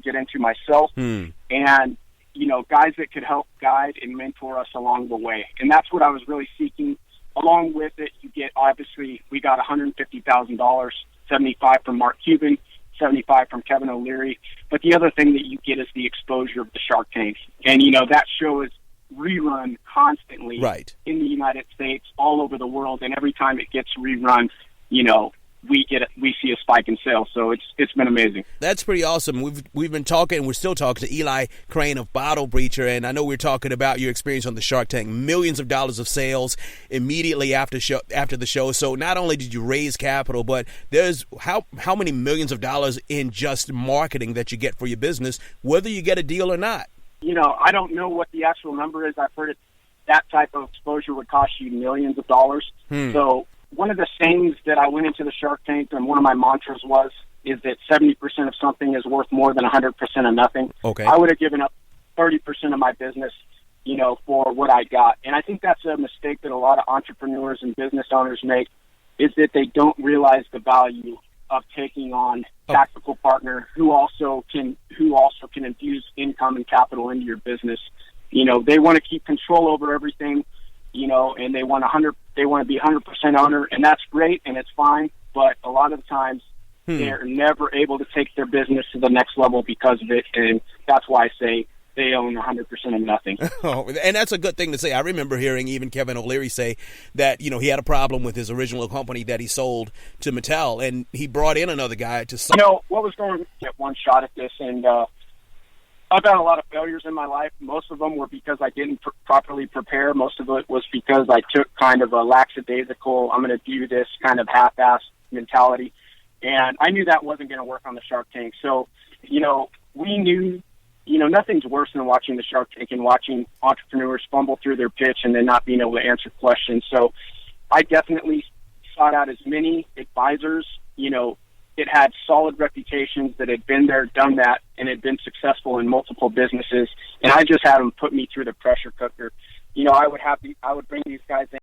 get into myself, and, guys that could help guide and mentor us along the way. And that's what I was really seeking. Along with it, you get, obviously, we got $150,000, 75 from Mark Cuban, 75 from Kevin O'Leary. But the other thing that you get is the exposure of the Shark Tank. And, that show is rerun constantly in the United States, all over the world. And every time it gets rerun, we see a spike in sales. So it's been amazing. That's pretty awesome. We've been talking, we're still talking to Eli Crane of Bottle Breacher, and I know we're talking about your experience on the Shark Tank. Millions of dollars of sales immediately after the show. So not only did you raise capital, but there's how many millions of dollars in just marketing that you get for your business, whether you get a deal or not. I don't know what the actual number is. I've heard that type of exposure would cost you millions of dollars. So one of the sayings that I went into the Shark Tank, and one of my mantras is that 70% of something is worth more than 100% of nothing. Okay. I would have given up 30% of my business, for what I got. And I think that's a mistake that a lot of entrepreneurs and business owners make, is that they don't realize the value of taking on a tactical partner who also can infuse income and capital into your business. They want to keep control over everything, and they want to be 100% owner, and that's great and it's fine. But a lot of times they're never able to take their business to the next level because of it, and that's why I say they own 100% of nothing. And that's a good thing to say. I remember hearing even Kevin O'Leary say that, he had a problem with his original company that he sold to Mattel, and he brought in another guy to sell. What was going to get one shot at this, and I've had a lot of failures in my life. Most of them were because I didn't properly prepare. Most of it was because I took kind of a lackadaisical, I'm going to do this kind of half-assed mentality. And I knew that wasn't going to work on the Shark Tank. So, we knew, nothing's worse than watching the Shark Tank and watching entrepreneurs fumble through their pitch and then not being able to answer questions. So I definitely sought out as many advisors, it had solid reputations that had been there, done that, and had been successful in multiple businesses. And I just had them put me through the pressure cooker. I would bring these guys in.